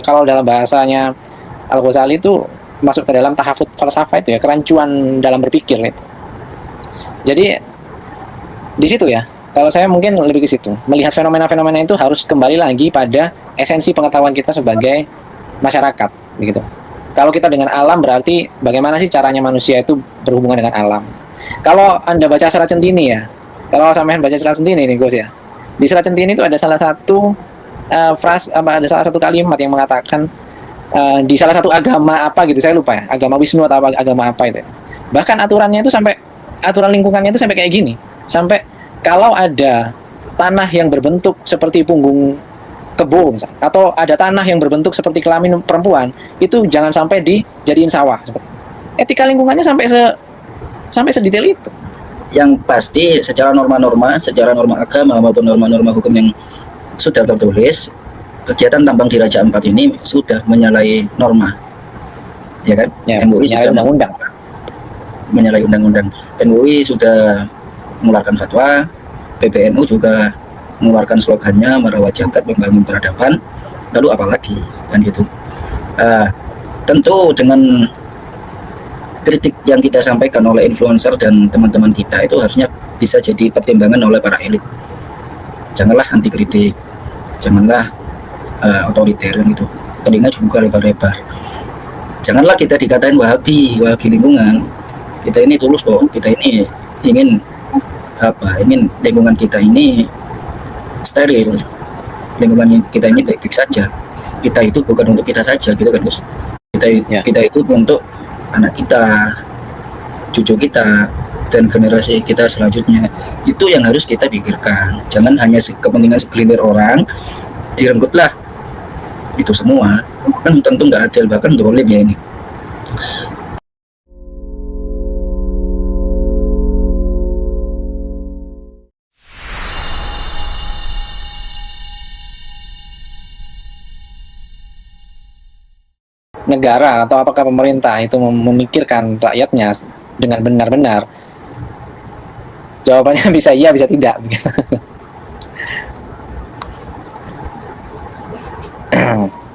kalau dalam bahasanya Al-Ghazali itu masuk ke dalam tahafut falsafah itu ya, kerancuan dalam berpikir itu. Jadi di situ ya, kalau saya mungkin lebih ke situ, melihat fenomena-fenomena itu harus kembali lagi pada esensi pengetahuan kita sebagai masyarakat, begitu. Kalau kita dengan alam berarti bagaimana sih caranya manusia itu berhubungan dengan alam. Kalau Anda baca Serat Centini ya, kalau sampean baca Serat Centini nih Gus ya, di Serat Centini itu ada salah satu ada salah satu kalimat yang mengatakan di salah satu agama apa gitu, saya lupa ya, agama Wisnu atau agama apa itu. Bahkan aturannya itu sampai aturan lingkungannya itu sampai kayak gini, sampai kalau ada tanah yang berbentuk seperti punggung kebo misalnya, atau ada tanah yang berbentuk seperti kelamin perempuan, itu jangan sampai dijadiin sawah. Etika lingkungannya sampai sedetail itu. Yang pasti secara norma agama maupun norma-norma hukum yang sudah tertulis, kegiatan tambang di Raja Ampat ini sudah menyalahi norma, ya kan? Ya, MUI sudah undang-undang. Menyalahi undang-undang. MUI sudah mengeluarkan fatwa, PBNU juga mengeluarkan slogannya merawat jagat membangun peradaban. Lalu apalagi kan gitu. Tentu dengan kritik yang kita sampaikan oleh influencer dan teman-teman kita itu harusnya bisa jadi pertimbangan oleh para elit. Janganlah anti kritik, janganlah otoriter gitu. Telinga juga lebar-lebar. Janganlah kita dikatain wahabi lingkungan. Kita ini tulus kok. Kita ini ingin lingkungan kita ini steril, lingkungan kita ini baik-baik saja. Kita itu bukan untuk kita saja gitu kan Gus. Kita itu untuk anak kita, cucu kita, dan generasi kita selanjutnya. Itu yang harus kita pikirkan. Jangan hanya kepentingan segelintir orang direnggutlah itu semua, kan tentu nggak adil, bahkan dolim ya ini. Negara atau apakah pemerintah itu memikirkan rakyatnya dengan benar-benar? Jawabannya bisa iya, bisa tidak.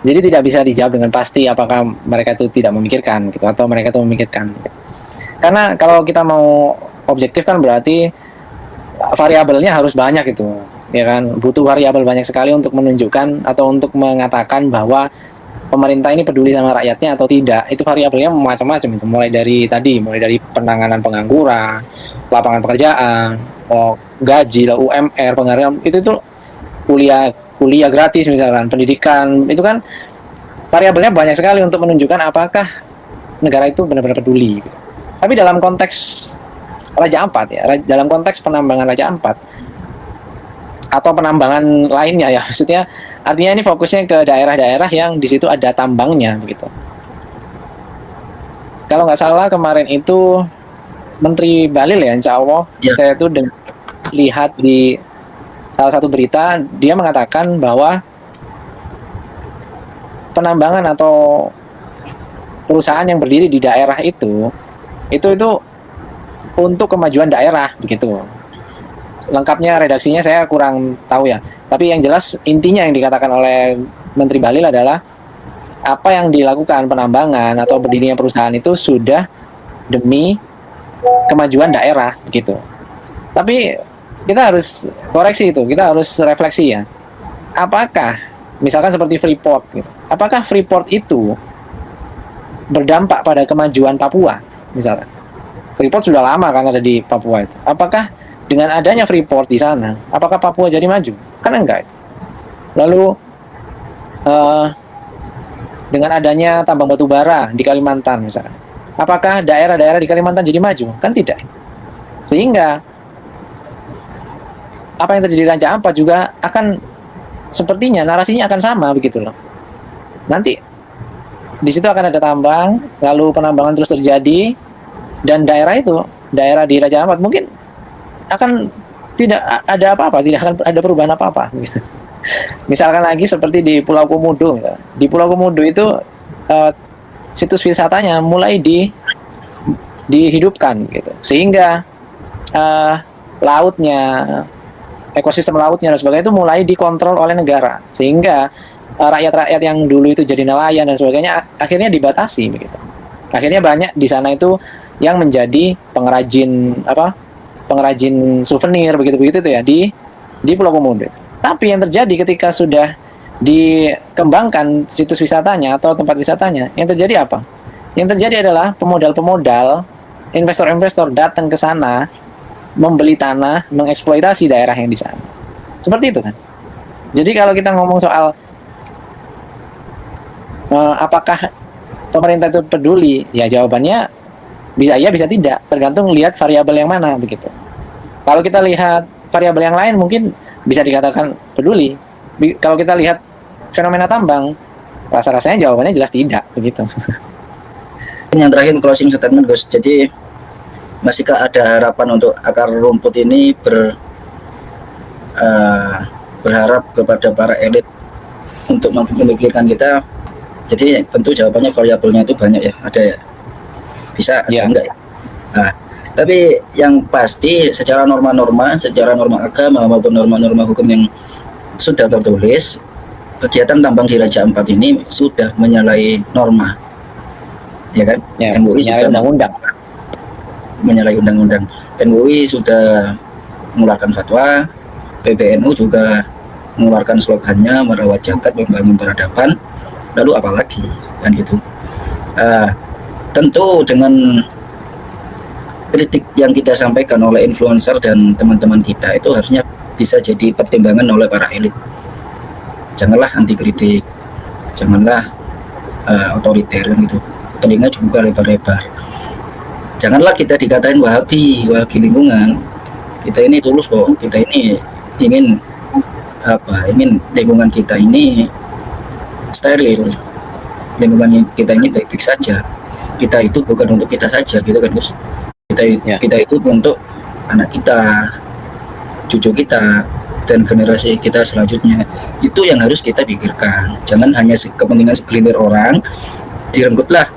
Jadi tidak bisa dijawab dengan pasti apakah mereka itu tidak memikirkan gitu atau mereka itu memikirkan. Karena kalau kita mau objektif kan berarti variabelnya harus banyak itu, ya kan? Butuh variabel banyak sekali untuk menunjukkan atau untuk mengatakan bahwa pemerintah ini peduli sama rakyatnya atau tidak. Itu variabelnya macam-macam itu, mulai dari penanganan pengangguran, lapangan pekerjaan, gaji, UMR, penghargaan, itu kuliah gratis misalkan, pendidikan, itu kan variabelnya banyak sekali untuk menunjukkan apakah negara itu benar-benar peduli. Tapi dalam konteks Raja Ampat ya, dalam konteks penambangan Raja Ampat atau penambangan lainnya ya, maksudnya artinya ini fokusnya ke daerah-daerah yang di situ ada tambangnya begitu. Kalau nggak salah kemarin itu Menteri Bahlil ya, insya Allah ya. Saya tuh lihat di salah satu berita, dia mengatakan bahwa penambangan atau perusahaan yang berdiri di daerah itu untuk kemajuan daerah begitu. Lengkapnya redaksinya saya kurang tahu ya. Tapi yang jelas intinya yang dikatakan oleh Menteri Bahlil adalah apa yang dilakukan penambangan atau berdirinya perusahaan itu sudah demi kemajuan daerah begitu. Tapi kita harus koreksi itu, kita harus refleksi ya. Apakah misalkan seperti Freeport gitu, apakah Freeport itu berdampak pada kemajuan Papua misalkan? Freeport sudah lama kan ada di Papua itu. Apakah dengan adanya Freeport di sana, apakah Papua jadi maju? Kan enggak. Lalu dengan adanya tambang batu bara di Kalimantan misalkan, apakah daerah-daerah di Kalimantan jadi maju? Kan tidak. Sehingga apa yang terjadi di Raja Ampat juga akan sepertinya narasinya akan sama begitu loh. Nanti di situ akan ada tambang, lalu penambangan terus terjadi, dan daerah di Raja Ampat mungkin akan tidak ada apa-apa, tidak akan ada perubahan apa-apa. Misalkan lagi seperti di Pulau Komodo, di Pulau Komodo itu situs wisatanya mulai dihidupkan, gitu, sehingga lautnya, ekosistem lautnya dan sebagainya itu mulai dikontrol oleh negara, sehingga rakyat-rakyat yang dulu itu jadi nelayan dan sebagainya akhirnya dibatasi begitu. Akhirnya banyak di sana itu yang menjadi pengrajin souvenir begitu-begitu itu ya di Pulau Komodo. Tapi yang terjadi ketika sudah dikembangkan situs wisatanya atau tempat wisatanya, yang terjadi apa? Yang terjadi adalah pemodal-pemodal, investor-investor datang ke sana, membeli tanah, mengeksploitasi daerah yang di sana. Seperti itu kan. Jadi kalau kita ngomong soal apakah pemerintah itu peduli, ya jawabannya bisa iya bisa tidak, tergantung lihat variabel yang mana begitu. Kalau kita lihat variabel yang lain mungkin bisa dikatakan peduli. Kalau kita lihat fenomena tambang, rasa-rasanya jawabannya jelas tidak begitu. Yang terakhir closing statement Gus. Jadi masihkah ada harapan untuk akar rumput ini berharap kepada para elit untuk memikirkan kita? Jadi tentu jawabannya variabelnya itu banyak ya, ada ya, bisa ada enggak ya. Nah, tapi yang pasti secara norma agama maupun norma-norma hukum yang sudah tertulis, kegiatan tambang di Raja Ampat ini sudah menyalahi norma, ya kan? Ya, MUI sudah undang-undang. Menyalahi undang-undang. MUI sudah mengeluarkan fatwa, PBNU juga mengeluarkan slogannya merawat jagat membangun peradaban. Lalu apalagi kan gitu. Tentu dengan kritik yang kita sampaikan oleh influencer dan teman-teman kita itu harusnya bisa jadi pertimbangan oleh para elit. Janganlah anti kritik, janganlah otoriter gitu. Telinga dibuka lebar-lebar. Janganlah kita dikatain wahabi lingkungan. Kita ini tulus kok. Kita ini ingin lingkungan kita ini steril, lingkungan kita ini baik-baik saja. Kita itu bukan untuk kita saja gitu kan Gus. Kita itu untuk anak kita, cucu kita, dan generasi kita selanjutnya. Itu yang harus kita pikirkan. Jangan hanya kepentingan segelintir orang direnggutlah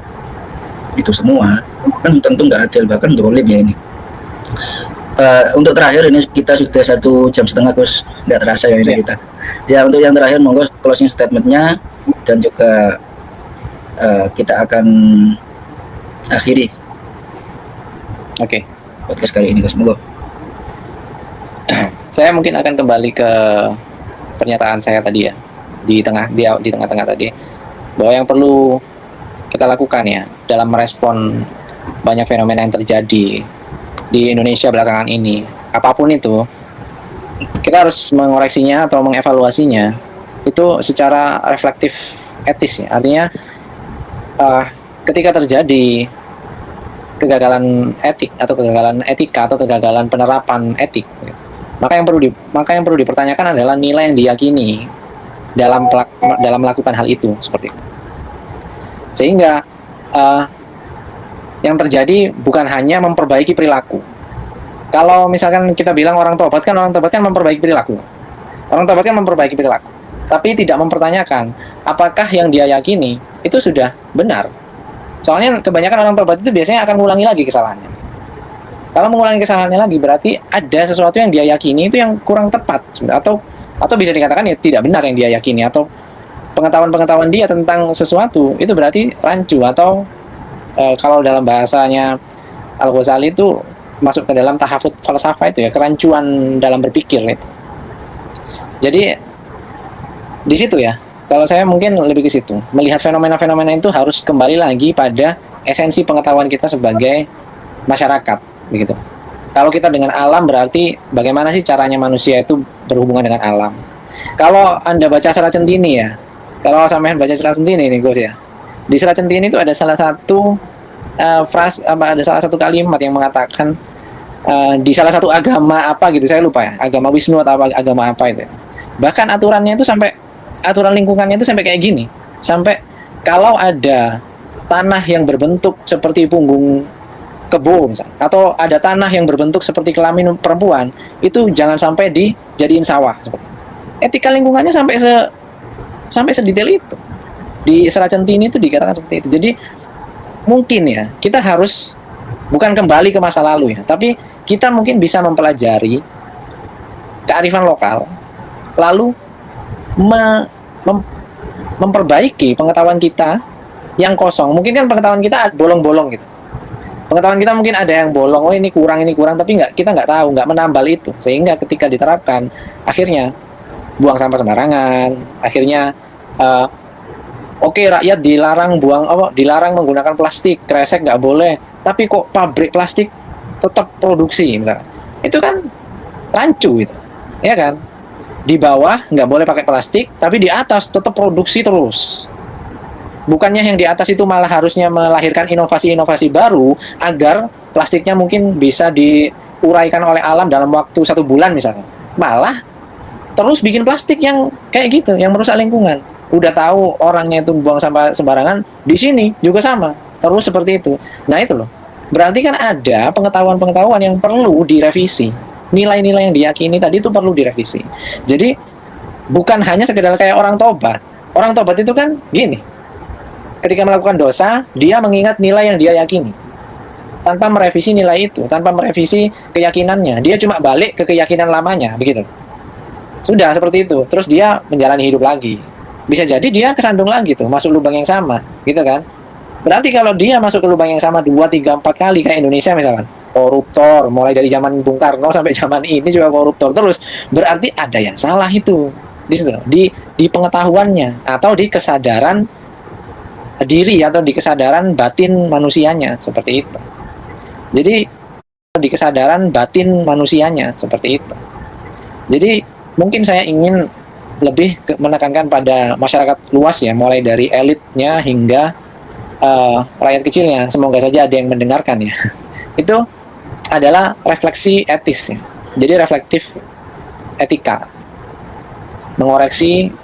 itu semua, kan tentu nggak adil, bahkan dolim ya ini. Untuk terakhir ini kita sudah 1,5 jam Gus, nggak terasa ya ini kita. Ya untuk yang terakhir monggo closing statementnya, dan juga kita akan akhiri podcast kali ini Gus, monggo. Saya mungkin akan kembali ke pernyataan saya tadi ya, di tengah-tengah tadi, bahwa yang perlu kita lakukan ya dalam merespon banyak fenomena yang terjadi di Indonesia belakangan ini, apapun itu, kita harus mengoreksinya atau mengevaluasinya itu secara reflektif etis ya. Artinya ketika terjadi kegagalan etik atau kegagalan etika atau kegagalan penerapan etik, maka yang perlu dipertanyakan adalah nilai yang diyakini dalam melakukan hal itu, seperti itu. Sehingga yang terjadi bukan hanya memperbaiki perilaku. Kalau misalkan kita bilang orang tobat kan memperbaiki perilaku. Orang tobat kan memperbaiki perilaku, tapi tidak mempertanyakan apakah yang dia yakini itu sudah benar. Soalnya kebanyakan orang tobat itu biasanya akan mengulangi lagi kesalahannya. Kalau mengulangi kesalahannya lagi, berarti ada sesuatu yang dia yakini itu yang kurang tepat, atau bisa dikatakan ya tidak benar yang dia yakini, atau pengetahuan dia tentang sesuatu itu berarti rancu, atau kalau dalam bahasanya Al-Ghazali itu masuk ke dalam tahafut falsafah itu ya, kerancuan dalam berpikir itu. Jadi di situ ya, kalau saya mungkin lebih ke situ, melihat fenomena-fenomena itu harus kembali lagi pada esensi pengetahuan kita sebagai masyarakat, begitu. Kalau kita dengan alam, berarti bagaimana sih caranya manusia itu berhubungan dengan alam. Kalau Anda baca Serat Centini ya, kalau sampean baca Serat Centini nih Gus ya, di Serat Centini itu ada salah satu ada salah satu kalimat yang mengatakan di salah satu agama apa gitu, saya lupa ya, agama Wisnu atau agama apa itu. Bahkan aturannya itu aturan lingkungannya itu sampai kayak gini, sampai kalau ada tanah yang berbentuk seperti punggung kebo misalnya, atau ada tanah yang berbentuk seperti kelamin perempuan, itu jangan sampai dijadiin sawah. Etika lingkungannya sampai sedetail itu. Di Serat Centini itu dikatakan seperti itu. Jadi mungkin ya kita harus bukan kembali ke masa lalu ya, tapi kita mungkin bisa mempelajari kearifan lokal, lalu memperbaiki pengetahuan kita yang kosong. Mungkin kan pengetahuan kita bolong-bolong gitu. Pengetahuan kita mungkin ada yang bolong, oh ini kurang, tapi kita nggak tahu, nggak menambal itu. Sehingga ketika diterapkan, akhirnya buang sampah sembarangan, akhirnya oke, rakyat dilarang menggunakan plastik, kresek nggak boleh, tapi kok pabrik plastik tetap produksi, misalnya. Itu kan rancu itu, ya kan? Di bawah nggak boleh pakai plastik, tapi di atas tetap produksi terus. Bukannya yang di atas itu malah harusnya melahirkan inovasi-inovasi baru agar plastiknya mungkin bisa diuraikan oleh alam dalam waktu 1 bulan misalnya. Malah terus bikin plastik yang kayak gitu, yang merusak lingkungan. Udah tahu orangnya itu buang sampah sembarangan, di sini juga sama, terus seperti itu. Nah itu loh, berarti kan ada pengetahuan-pengetahuan yang perlu direvisi. Nilai-nilai yang diyakini tadi itu perlu direvisi. Jadi bukan hanya sekedar kayak orang tobat. Orang tobat itu kan gini, ketika melakukan dosa, dia mengingat nilai yang dia yakini. Tanpa merevisi nilai itu, tanpa merevisi keyakinannya. Dia cuma balik ke keyakinan lamanya, begitu. Sudah seperti itu. Terus dia menjalani hidup lagi. Bisa jadi dia kesandung lagi tuh, masuk lubang yang sama, gitu kan. Berarti kalau dia masuk ke lubang yang sama 2, 3, 4 kali kayak Indonesia misalkan, koruptor, mulai dari zaman Bung Karno sampai zaman ini juga koruptor terus, berarti ada yang salah itu. Di situ, di pengetahuannya atau di kesadaran diri atau di kesadaran batin manusianya seperti itu. Jadi di kesadaran batin manusianya seperti itu. Jadi mungkin saya ingin lebih menekankan pada masyarakat luas ya, mulai dari elitnya hingga rakyat kecilnya. Semoga saja ada yang mendengarkan ya. Itu adalah refleksi etis ya. Jadi reflektif etika, mengoreksi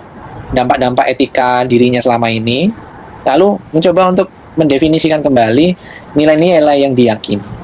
dampak-dampak etika dirinya selama ini, lalu mencoba untuk mendefinisikan kembali nilai-nilai yang diyakini.